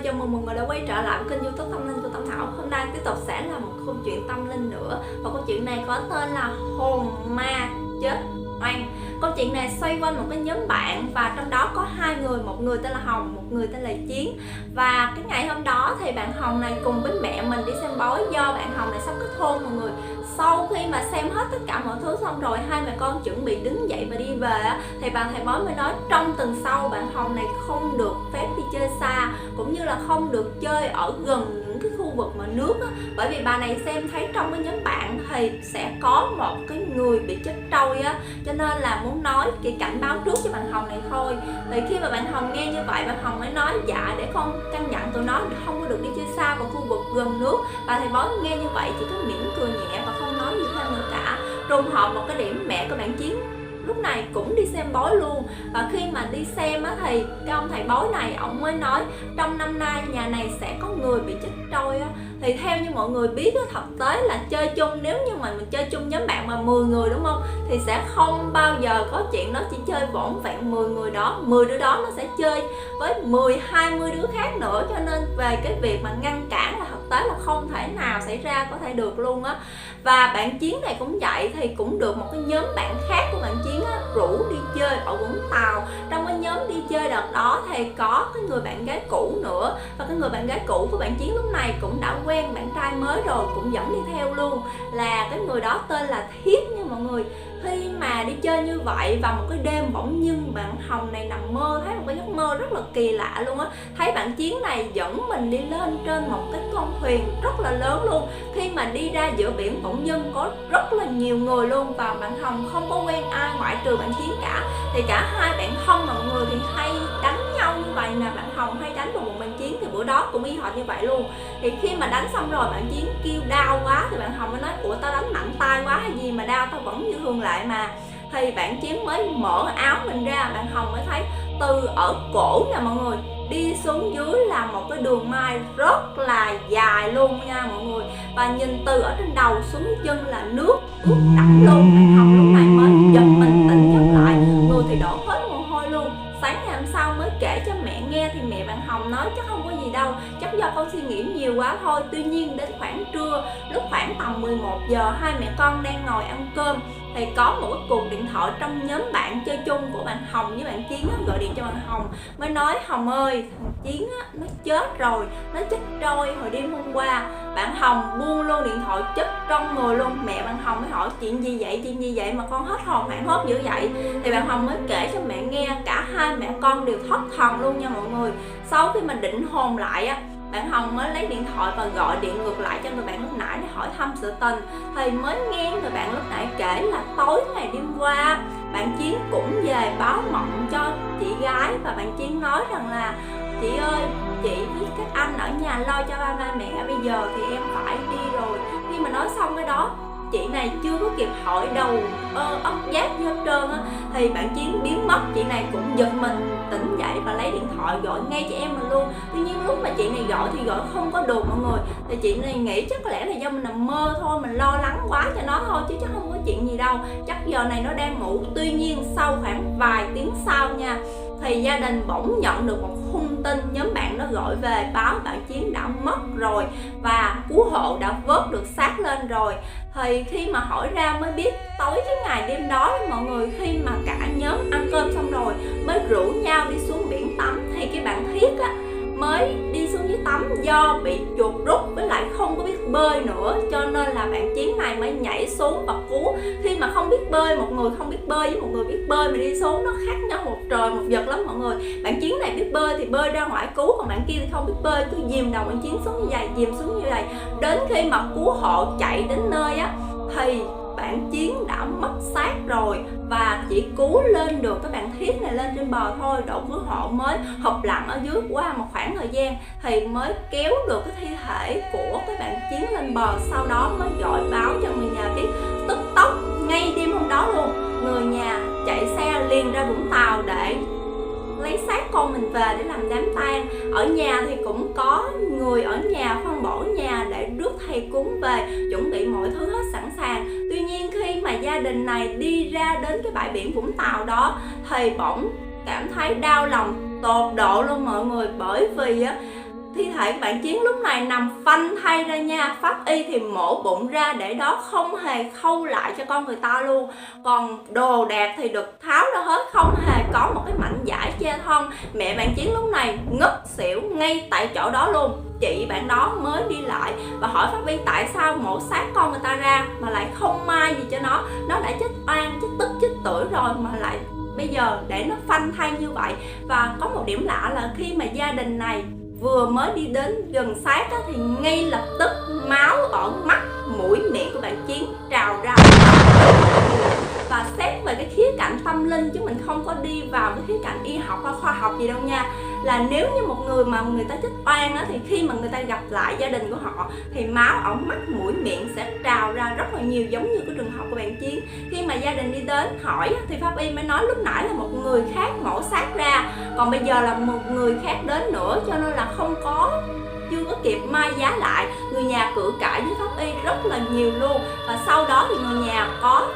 chào mừng mọi người đã quay trở lại kênh YouTube Tâm Linh của Tâm Thảo. Hôm nay tiếp tục sẽ là một câu chuyện tâm linh nữa. Và câu chuyện này có tên là Hồn Ma Chết Oan. Câu chuyện này xoay quanh một cái nhóm bạn và trong đó có hai người, một người tên là Hồng, một người tên là Chiến. Và cái ngày hôm đó thì bạn Hồng này cùng với mẹ mình đi xem bói, do bạn Hồng này sắp kết hôn mọi người. Sau khi mà xem hết tất cả mọi thứ xong rồi, hai mẹ con chuẩn bị đứng dậy và đi về thì bà thầy bói mới nói trong tuần sau bạn Hồng này không được phép đi chơi xa, cũng như là không được chơi ở gần những cái khu vực mà nước á. Bởi vì bà này xem thấy trong cái nhóm bạn thì sẽ có một cái người bị chết trôi á, cho nên là muốn nói cái cảnh báo trước cho bạn Hồng này thôi. Thì khi mà bạn Hồng nghe như vậy, bạn Hồng mới nói dạ để con căn dặn tụi nó không có được đi chơi xa vào khu vực gần nước. Bà thầy bói nghe như vậy chỉ có mỉm cười nhẹ và không nói gì thêm nữa cả. Trùng hợp một cái điểm mẹ của bạn Chiến lúc này cũng đi xem bói luôn. Và khi mà đi xem á thì cái ông thầy bói này ông mới nói trong năm nay nhà này sẽ có người bị chết trôi á. Thì theo như mọi người biết á, thực tế là chơi chung, nếu như mà mình chơi chung nhóm bạn mà 10 người đúng không, thì sẽ không bao giờ có chuyện đó chỉ chơi vỏn vẹn 10 người đó, 10 đứa đó nó sẽ chơi với 10-20 đứa khác nữa. Cho nên về cái việc mà ngăn cản là thực tế là không thể nào xảy ra có thể được luôn á. Và bạn Chiến này cũng vậy, thì cũng được một cái nhóm bạn khác của bạn Chiến á, rủ đi chơi ở Vũng Tàu. Trong cái nhóm đi chơi đợt đó thì có cái người bạn gái cũ nữa, và cái người bạn gái cũ của bạn Chiến lúc này cũng đã quen bạn trai mới rồi, cũng dẫn đi theo luôn. Là cái người đó tên là Thiết nha mọi người. Khi mà đi chơi như vậy và một cái đêm bỗng nhiên bạn Hồng này nằm mơ thấy một cái giấc mơ rất là kỳ lạ luôn á. Thấy bạn Chiến này dẫn mình đi lên trên một cái con thuyền rất là lớn luôn. Khi mà đi ra giữa biển bỗng dưng có rất là nhiều người luôn, và bạn Hồng không có quen ai ngoại trừ bạn Chiến cả. Thì cả hai bạn thân mọi người thì hay đánh nhau như vậy nè, bạn Hồng hay đánh vào bụng bạn Chiến, thì bữa đó cũng y hệt như vậy luôn. Thì khi mà đánh xong rồi bạn Chiến kêu đau quá thì bạn Hồng mới nói ủa tao đánh mạnh tay quá hay gì mà đau, tao vẫn như thường lại mà. Thì bạn Chiến mới mở áo mình ra, bạn Hồng mới thấy từ ở cổ nè mọi người đi xuống dưới là một cái đường mai rất là dài luôn nha mọi người. Và nhìn từ ở trên đầu xuống chân là nước ướt đẫm luôn. Bạn Hồng lúc này mới giật mình tỉnh giấc lại, người thì đổ hết mồ hôi luôn. Sáng ngày hôm sau mới kể cho mẹ nghe thì mẹ bạn Hồng nói chắc không có gì đâu, chắc do con suy nghĩ nhiều quá thôi. Tuy nhiên đến khoảng trưa, lúc khoảng tầm 11 giờ, hai mẹ con đang ngồi ăn cơm thì có một cái cuộc điện thoại trong nhóm bạn chơi chung của bạn Hồng với bạn Chiến á, gọi điện cho bạn Hồng mới nói Hồng ơi, thằng Chiến á, nó chết rồi, nó chết trôi hồi đêm hôm qua. Bạn Hồng buông luôn điện thoại chất trong người luôn. Mẹ bạn Hồng mới hỏi chuyện gì vậy mà con hết hồn hoảng hốt dữ vậy. Thì bạn Hồng mới kể cho mẹ nghe, cả hai mẹ con đều thất thần luôn nha mọi người. Sau khi mà định hồn lại á, bạn Hồng mới lấy điện thoại và gọi điện ngược lại cho người bạn lúc nãy để hỏi thăm sự tình. Thì mới nghe người bạn lúc nãy kể là tối ngày đêm qua bạn Chiến cũng về báo mộng cho chị gái. Và bạn Chiến nói rằng là chị ơi, chị với các anh ở nhà lo cho ba mẹ, bây giờ thì em phải đi rồi. Khi mà nói xong cái đó, chị này chưa có kịp hỏi đầu óc giác gì hết trơn á, thì bạn Chiến biến mất. Chị này cũng giật mình tỉnh dậy và lấy điện thoại gọi ngay cho em mình luôn. Tuy nhiên lúc mà chị này gọi thì gọi không có được mọi người. Thì chị này nghĩ chắc có lẽ là do mình nằm mơ thôi, mình lo lắng quá cho nó thôi, chứ chắc không có chuyện gì đâu, chắc giờ này nó đang ngủ. Tuy nhiên sau khoảng vài tiếng sau nha, thì gia đình bỗng nhận được một hung tin, nhóm bạn nó gọi về báo bạn Chiến đã mất rồi và cứu hộ đã vớt được xác lên rồi. Thì khi mà hỏi ra mới biết tối cái ngày đêm đó mọi người, khi mà cả nhóm ăn cơm xong rồi mới rủ nhau đi xuống biển tắm, thì cái bạn Thiết á mới đi xuống dưới tắm, do bị chuột rút với lại không có biết bơi nữa, cho nên là bạn Chiến này mới nhảy xuống và cứu. Khi mà không biết bơi, một người không biết bơi với một người biết bơi mà đi xuống nó khác nhau một trời một vực lắm mọi người. Bạn Chiến này biết bơi thì bơi ra ngoài cứu, còn bạn kia thì không biết bơi, cứ dìm đầu bạn Chiến xuống như vậy, dìm xuống như vậy. Đến khi mà cứu hộ chạy đến nơi á thì bạn Chiến đã mất xác rồi, và chỉ cứu lên được cái bạn Thiết này lên trên bờ thôi. Đội cứu hộ mới họp lặng ở dưới qua một khoảng thời gian thì mới kéo được cái thi thể của cái bạn Chiến lên bờ. Sau đó mới gọi báo cho người nhà biết. Tức tốc ngay đêm hôm đó luôn, người nhà chạy xe liền ra Vũng Tàu để lấy xác con mình về để làm đám tang. Ở nhà thì cũng có người ở nhà phân bổ nhà để rước thầy cúng về, chuẩn bị mọi thứ hết sẵn sàng. Tuy nhiên khi mà gia đình này đi ra đến cái bãi biển Vũng Tàu đó thì bỗng cảm thấy đau lòng tột độ luôn mọi người. Bởi vì á, thi thể của bạn Chiến lúc này nằm phanh thay ra nha. Pháp y thì mổ bụng ra để đó, không hề khâu lại cho con người ta luôn. Còn đồ đạc thì được tháo ra hết, không hề có một cái mảnh vải che thân. Mẹ bạn Chiến lúc này ngất xỉu ngay tại chỗ đó luôn. Chị bạn đó mới đi lại và hỏi pháp y tại sao mổ xác con người ta ra mà lại không mai gì cho nó đã chết oan, chết tức, chết tưởi rồi mà lại bây giờ để nó phanh thay như vậy. Và có một điểm lạ là khi mà gia đình này vừa mới đi đến gần xác thì ngay lập tức máu ở mắt, mũi, miệng của bạn Chiến trào ra. Và xét về cái khía cạnh tâm linh, chứ mình không có đi vào cái khía cạnh y học hay khoa học gì đâu nha, là nếu như một người mà người ta chết oan thì khi mà người ta gặp lại gia đình của họ thì máu ở mắt, mũi, miệng sẽ trào ra rất là nhiều, giống như cái trường hợp của bạn Chiến. Khi mà gia đình đi đến hỏi thì pháp y mới nói lúc nãy là một người khác mổ xác ra, còn bây giờ là một người khác đến nữa, cho nên là chưa có kịp mai giá lại. Người nhà cự cãi với pháp y rất là nhiều luôn, và sau đó thì người nhà có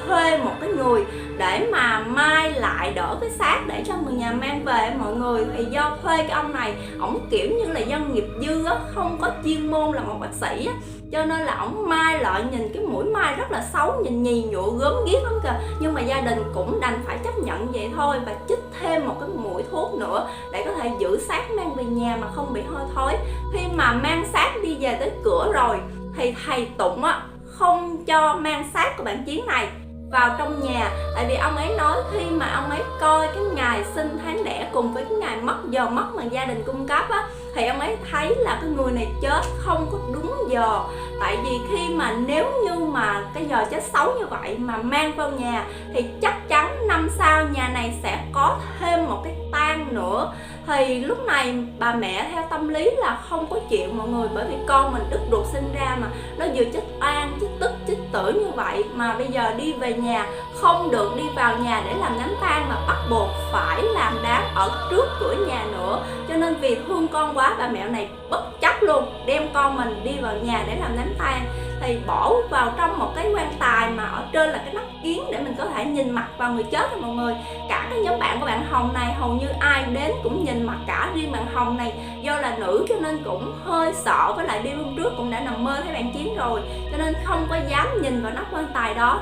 thuê một cái người để mà mai lại đỡ cái xác để cho người nhà mang về. Mọi người thì do thuê cái ông này, ổng kiểu như là dân nghiệp dư á, không có chuyên môn là một bác sĩ á, cho nên là ổng mai lại nhìn cái mũi mai rất là xấu, nhìn nhì nhụa gớm ghiếc lắm kìa. Nhưng mà gia đình cũng đành phải chấp nhận vậy thôi và chích thêm một cái mũi thuốc nữa để có thể giữ xác mang về nhà mà không bị hôi thối. Khi mà mang xác đi về tới cửa rồi thì thầy Tụng á không cho mang xác của bạn Chiến này vào trong nhà, tại vì ông ấy nói khi mà ông ấy coi cái ngày sinh tháng đẻ cùng với cái ngày mất, giờ mất mà gia đình cung cấp á, thì ông ấy thấy là cái người này chết không có đúng giờ. Tại vì khi mà nếu như mà cái giờ chết xấu như vậy mà mang vào nhà thì chắc chắn năm sau nhà này sẽ có thêm một cái tang nữa. Thì lúc này bà mẹ theo tâm lý là không có chịu mọi người, bởi vì con mình đứt ruột sinh ra mà nó vừa chết oan, chết tức, chết tưởi như vậy mà bây giờ đi về nhà không được đi vào nhà để làm đám tang mà bắt buộc phải làm đám ở trước cửa nhà nữa. Cho nên vì thương con quá, bà mẹ này bất chấp luôn đem con mình đi vào nhà để làm đám tang, thì bỏ vào trong một cái quan tài mà ở trên là cái nắp kiến để mình có thể nhìn mặt vào người chết. Mọi người, cả cái nhóm bạn của bạn Hồng này hầu như ai đến cũng nhìn mặt cả. Riêng bạn Hồng này do là nữ cho nên cũng hơi sợ, với lại đi hôm trước cũng đã nằm mơ thấy bạn Chiến rồi, cho nên không có dám nhìn vào nắp quan tài đó.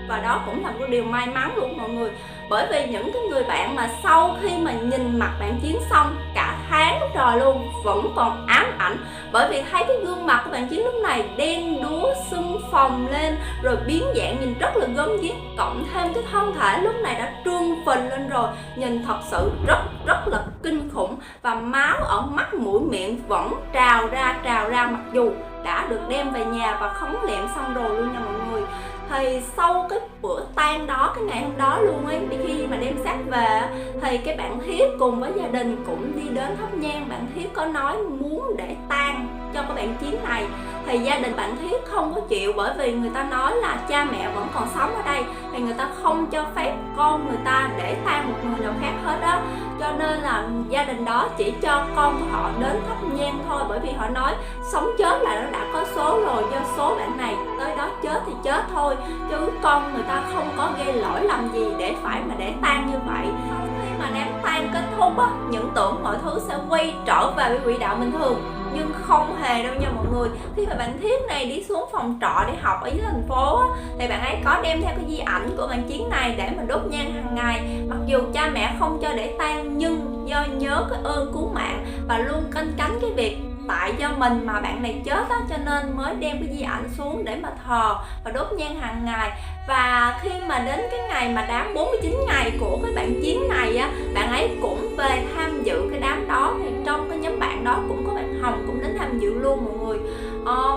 Và đó cũng là một điều may mắn luôn mọi người, bởi vì những cái người bạn mà sau khi mà nhìn mặt bạn Chiến xong cả tháng trời luôn vẫn còn ám ảnh, bởi vì thấy cái gương mặt của bạn Chiến lúc này đen đúa, sưng phồng lên rồi biến dạng nhìn rất là gớm ghiếc, cộng thêm cái thân thể lúc này đã trương phình lên rồi, nhìn thật sự rất là kinh khủng. Và máu ở mắt, mũi, miệng vẫn trào ra mặc dù đã được đem về nhà và khấn liệm xong rồi luôn nha mọi người. Thì sau cái bữa tang đó, cái ngày hôm đó luôn ấy, khi mà đem xác về thì cái bạn Thiết cùng với gia đình cũng đi đến thắp nhang. Bạn Thiết có nói muốn để tang cho cái bạn Chiến này, thì gia đình bạn Thiết không có chịu, bởi vì người ta nói là cha mẹ vẫn còn sống ở đây thì người ta không cho phép con người ta để tang một người nào khác hết đó. Cho nên là gia đình đó chỉ cho con của họ đến thắp nhang thôi, bởi vì họ nói sống chết là nó đã có số rồi, do số bạn này tới đó chết thì chết thôi, chứ con người ta không có gây lỗi lầm gì để phải mà để tang như vậy. Khi mà đám tang kết thúc á, những tưởng mọi thứ sẽ quay trở về với quỹ đạo bình thường, nhưng không hề đâu nha mọi người. Khi mà bạn Thiết này đi xuống phòng trọ để học ở dưới thành phố á, thì bạn ấy có đem theo cái di ảnh của bạn Chiến này để mà đốt nhang hàng ngày. Mặc dù cha mẹ không cho để tang, nhưng do nhớ cái ơn cứu mạng và luôn canh cánh cái việc tại do mình mà bạn này chết á, cho nên mới đem cái di ảnh xuống để mà thờ và đốt nhang hàng ngày. Và khi mà đến cái ngày mà đám 49 ngày của cái bạn Chiến này á, bạn ấy cũng về tham dự cái đám đó. Thì trong cái nhóm bạn đó cũng có bạn Hồng cũng đến tham dự luôn mọi người.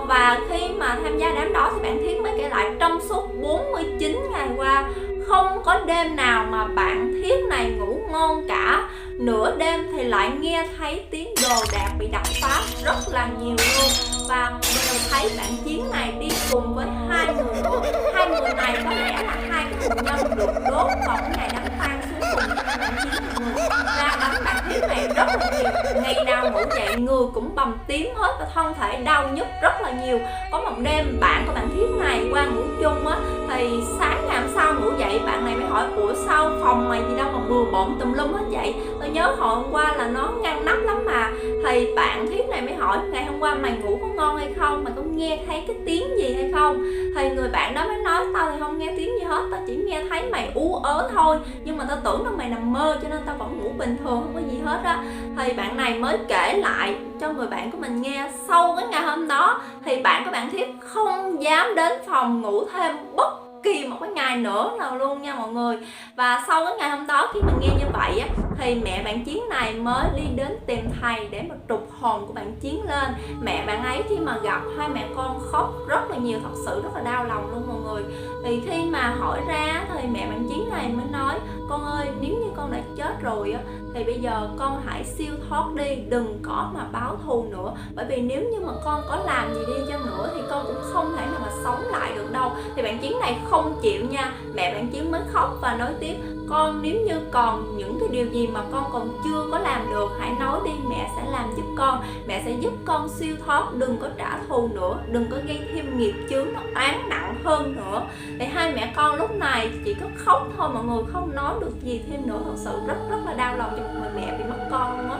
Và khi mà tham gia đám đó thì bạn Thiết mới kể lại trong suốt 49 ngày qua không có đêm nào mà bạn Thiết này ngủ ngon cả. Nửa đêm thì lại nghe thấy tiếng đồ đạc bị đập phá rất là nhiều luôn. Và đều thấy bạn Chiến này đi cùng với hai người nữa. Hai người này có lẽ là hai cái hùng nhân được đốt vào cái ngày đám tang xuống cùng với bạn Chiến mọi người. Ra đánh bạn Thiết này rất là nhiều. Ngày nào ngủ dậy người cũng bầm tím hết và thân thể đau nhức rất là nhiều. Có một đêm bạn của bạn Thiết này qua ngủ chung á, thì sáng ngày hôm sau ngủ dậy bạn này mới hỏi ủa sao phòng mày gì đâu mà bừa bộn tùm lum hết vậy. Tôi nhớ hồi hôm qua là nó ngăn nắp lắm mà. Thì bạn Thiết này mới hỏi ngày hôm qua mày ngủ có ngon hay không, mày có nghe thấy cái tiếng gì hay không. Thì người bạn đó mới nói tao thì không nghe tiếng gì hết, tao chỉ nghe thấy mày ú ớ thôi, nhưng mà tao tưởng là mày nằm mơ cho nên tao vẫn ngủ bình thường, không có gì hết á. Thì bạn này mới kể lại cho người bạn của mình nghe. Sau cái ngày hôm đó thì bạn của bạn Thiết không dám đến phòng ngủ thêm bất kỳ một cái ngày nữa nào luôn nha mọi người. Và sau cái ngày hôm đó khi mình nghe như vậy á, thì mẹ bạn Chiến này mới đi đến tìm thầy để mà trục hồn của bạn Chiến lên. Mẹ bạn ấy khi mà gặp hai mẹ con khóc rất là nhiều, thật sự rất là đau lòng luôn mọi người. Thì khi mà hỏi ra thì mẹ bạn Chiến này mới nói: con ơi, nếu như con đã chết rồi á thì bây giờ con hãy siêu thoát đi, đừng có mà báo thù nữa. Bởi vì nếu như mà con có làm gì đi chăng nữa thì con cũng không thể nào mà sống lại được đâu. Thì bạn Chiến này không chịu nha. Mẹ bạn Chiến mới khóc và nói tiếp: con nếu như còn những cái điều gì mà con còn chưa có làm được, hãy nói đi, mẹ sẽ làm giúp con. Mẹ sẽ giúp con siêu thoát, đừng có trả thù nữa, đừng có gây thêm nghiệp chướng nó oán nặng hơn nữa. Thì hai mẹ con lúc này chỉ có khóc thôi mọi người, không nói được gì thêm nữa. Thật sự rất là đau lòng cho một người mẹ bị mất con luôn á.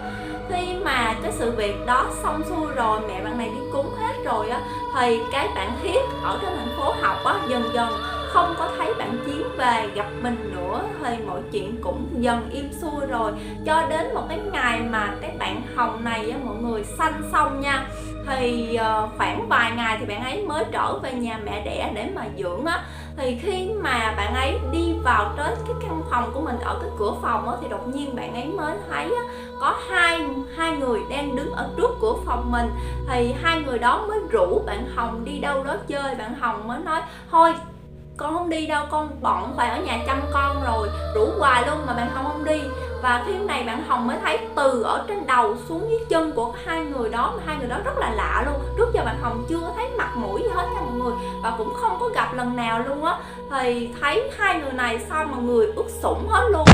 Khi mà cái sự việc đó xong xuôi rồi, mẹ bạn này đi cúng hết rồi á, thì cái bạn Thiết ở trên thành phố học á, dần dần không có thấy bạn Chiến về gặp mình nữa. Thì mọi chuyện cũng dần im xuôi rồi, cho đến một cái ngày mà cái bạn Hồng này á mọi người sanh xong nha. Thì khoảng vài ngày thì bạn ấy mới trở về nhà mẹ đẻ để mà dưỡng á. Thì khi mà bạn ấy đi vào tới cái căn phòng của mình, ở cái cửa phòng á, thì đột nhiên bạn ấy mới thấy á, có hai người đang đứng ở trước cửa phòng mình. Thì hai người đó mới rủ bạn Hồng đi đâu đó chơi. Bạn Hồng mới nói: thôi con không đi đâu, con bận phải ở nhà chăm con rồi. Rủ hoài luôn mà bạn Hồng không đi. Và khi này bạn Hồng mới thấy từ ở trên đầu xuống dưới chân của hai người đó, mà hai người đó rất là lạ luôn. Trước giờ bạn Hồng chưa có thấy mặt mũi gì hết nha mọi người, và cũng không có gặp lần nào luôn á. Thì thấy hai người này sao mà người ướt sũng hết luôn,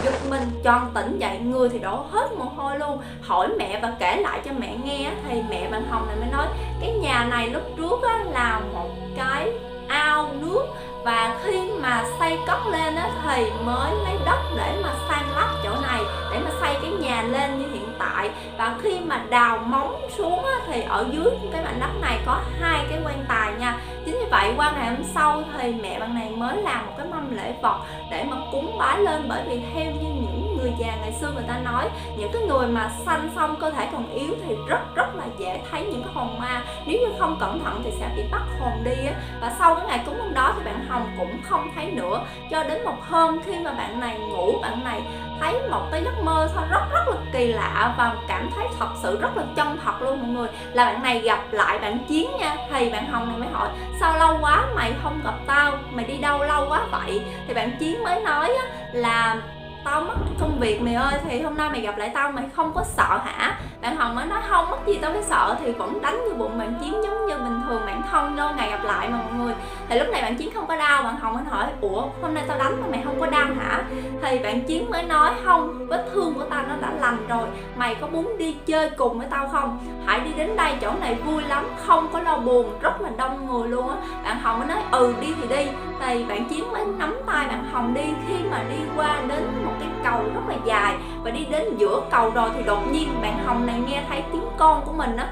giật mình tròn tỉnh dậy, người thì đổ hết mồ hôi luôn. Hỏi mẹ và kể lại cho mẹ nghe, thì mẹ bạn Hồng này mới nói: cái nhà này lúc trước á, là một cái ao nước, và khi mà xây cất lên á, thì mới lấy đất để mà san lấp chỗ này để mà xây cái nhà lên như hiện tại. Và khi mà đào móng xuống á, thì ở dưới cái mảnh đất này có hai cái quan tài nha. Chính vì vậy qua ngày hôm sau thì mẹ bạn này mới làm một cái mâm lễ vật để mà cúng bái lên. Bởi vì theo như những người già ngày xưa người ta nói, những cái người mà sanh xong cơ thể còn yếu thì rất là dễ thấy những cái hồn ma, nếu như không cẩn thận thì sẽ bị bắt hồn đi á. Và sau cái ngày cúng hôm đó thì bạn Hồng cũng không thấy nữa, cho đến một hôm khi mà bạn này ngủ, bạn này thấy một cái giấc mơ thôi rất là kỳ lạ, và cảm thấy thật sự rất là chân thật luôn mọi người, là bạn này gặp lại bạn Chiến nha. Thì bạn Hồng này mới hỏi: sao lâu quá mày không gặp tao, mày đi đâu lâu quá vậy? Thì bạn Chiến mới nói á, là tao mất công việc mày ơi, thì hôm nay mày gặp lại tao mày không có sợ hả? Bạn Hồng mới nói: không, mất gì tao phải sợ, thì vẫn đánh như bụng bạn Chiến giống như bình thường, bạn thân lâu ngày gặp lại mà mọi người. Thì lúc này bạn Chiến không có đau. Bạn Hồng mới hỏi: ủa hôm nay tao đánh mà mày không có đau hả? Thì bạn Chiến mới nói: không, vết thương của tao nó đã lành rồi, mày có muốn đi chơi cùng với tao không? Hãy đi đến đây, chỗ này vui lắm, không có lo buồn, rất là đông người luôn á. Bạn Hồng mới nói: ừ đi thì đi. Thì bạn Chiến mới nắm tay bạn Hồng đi. Khi mà đi qua đến một cái cầu rất là dài và đi đến giữa cầu rồi thì đột nhiên bạn Hồng này nghe thấy tiếng con của mình á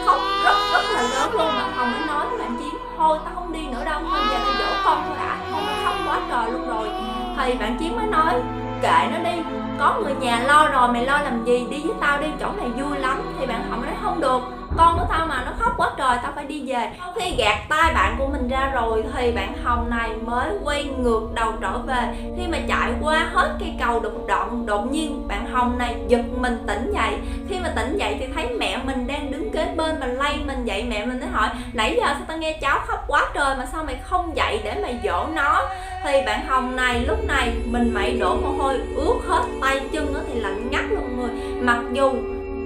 khóc rất là lớn luôn. Bạn Hồng mới nói với bạn Chiến: thôi tao không đi nữa đâu, thôi giờ tao dỗ con thôi đã. Con nó khóc quá trời luôn rồi. Thì bạn Chiến mới nói: kệ nó đi, có người nhà lo rồi, mày lo làm gì, đi với tao đi, chỗ này vui lắm. Thì bạn Hồng nói: không được, con của tao mà nó khóc quá trời, tao phải đi về. Khi gạt tay bạn của mình ra rồi thì bạn Hồng này mới quay ngược đầu trở về. Khi mà chạy qua hết cây cầu được đoạn, đột nhiên bạn Hồng này giật mình tỉnh dậy. Khi mà tỉnh dậy thì thấy mẹ mình đang đứng kế bên và lay mình dậy. Mẹ mình mới hỏi: nãy giờ sao tao nghe cháu khóc quá trời mà sao mày không dậy để mày dỗ nó? Thì bạn Hồng này lúc này mình mẩy đổ mồ hôi ướt hết tay chân thì lạnh ngắt luôn người. Mặc dù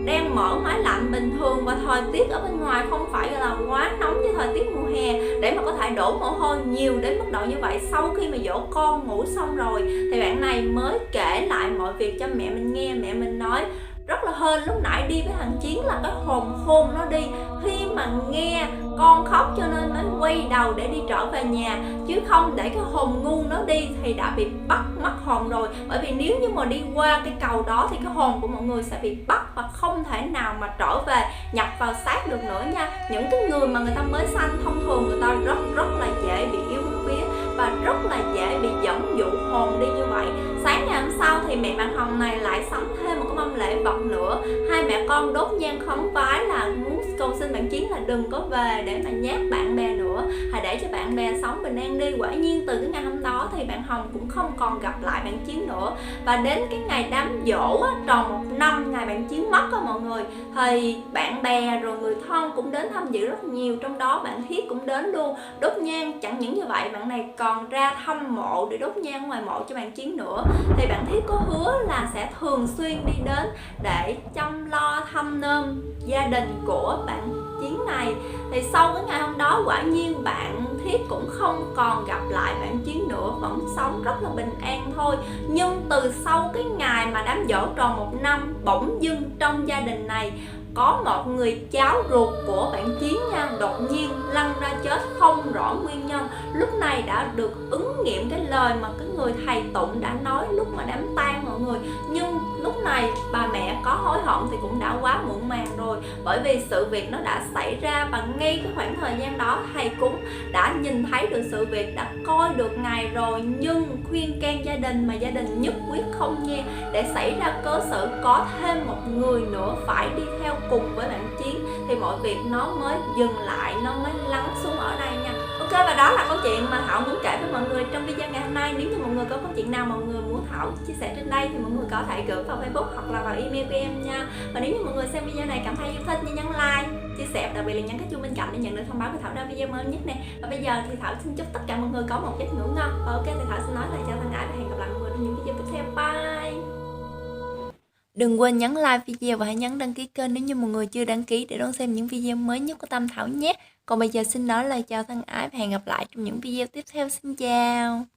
đang mở máy lạnh bình thường và thời tiết ở bên ngoài không phải là quá nóng như thời tiết mùa hè để mà có thể đổ mồ hôi nhiều đến mức độ như vậy. Sau khi mà dỗ con ngủ xong rồi thì bạn này mới kể lại mọi việc cho mẹ mình nghe. Mẹ mình nói: rất là hên lúc nãy đi với thằng Chiến là cái hồn khôn nó đi, khi mà nghe con khóc cho nên mới quay đầu để đi trở về nhà, chứ không để cái hồn ngu nó đi thì đã bị bắt mất hồn rồi. Bởi vì nếu như mà đi qua cái cầu đó thì cái hồn của mọi người sẽ bị bắt và không thể nào mà trở về nhập vào xác được nữa nha. Những cái người mà người ta mới sanh thông thường người ta rất là dễ bị yếu bóng vía và rất là dễ bị dẫn dụ hồn đi như vậy. Sáng ngày hôm sau thì mẹ bạn Hồng này lại sắm thêm một cái mâm lễ vật nữa, hai mẹ con đốt nhang khấn vái là muốn cầu xin bạn Chiến là đừng có về để mà nhát bạn bè nữa, hãy để cho bạn bè sống bình an đi. Quả nhiên từ cái ngày hôm đó thì bạn Hồng cũng không còn gặp lại bạn Chiến nữa, và đến cái ngày đám giỗ á, tròn 1 năm ngày bạn Chiến mất á mọi người, thì bạn bè rồi người thân cũng đến tham dự rất nhiều, trong đó bạn Thiết cũng đến luôn đốt nhang. Chẳng những như vậy, bạn này còn ra thăm mộ để đốt nhang ngoài mộ cho bạn Chiến nữa. Thì bạn Thiết có hứa là sẽ thường xuyên đi đến để chăm lo thăm nom gia đình của bạn Chiến này. Thì sau cái ngày hôm đó quả nhiên bạn Thiết cũng không còn gặp lại bạn Chiến nữa, vẫn sống rất là bình an thôi. Nhưng từ sau cái ngày mà đám giỗ tròn 1 năm, bỗng dưng trong gia đình này có một người cháu ruột của bạn Chiến nha, đột nhiên lăn ra chết không rõ nguyên nhân. Lúc này đã được ứng nghiệm cái lời mà cái người thầy tụng đã nói lúc mà đám tang mọi người. Nhưng lúc này bà mẹ có hối hận thì cũng đã quá muộn màng rồi, bởi vì sự việc nó đã xảy ra và ngay cái khoảng thời gian đó thầy cũng đã nhìn thấy được sự việc, đã coi được ngày rồi, nhưng khuyên can gia đình mà gia đình nhất quyết không nghe, để xảy ra cớ sự có thêm một người nữa phải đi theo cùng với bạn Chiến thì mọi việc nó mới dừng lại, nó mới lắng xuống ở đây nha. Ok, và đó là câu chuyện mà Thảo muốn kể với mọi người trong video ngày hôm nay. Nếu như mọi người có câu chuyện nào mọi người muốn Thảo chia sẻ trên đây thì mọi người có thể gửi vào Facebook hoặc là vào email của em nha. Và nếu như mọi người xem video này cảm thấy yêu thích thì nhấn like, chia sẻ, đặc biệt là nhấn cái chuông bên cạnh để nhận được thông báo của Thảo ra video mới nhất nè. Và bây giờ thì Thảo xin chúc tất cả mọi người có một giấc ngủ ngon. Và ok, thì Thảo xin nói lời chào thân ái và hẹn gặp lại mọi người trong những video tiếp theo. Bye. Đừng quên nhấn like video và hãy nhấn đăng ký kênh nếu như mọi người chưa đăng ký để đón xem những video mới nhất của Tâm Thảo nhé. Còn bây giờ xin nói lời chào thân ái và hẹn gặp lại trong những video tiếp theo. Xin chào.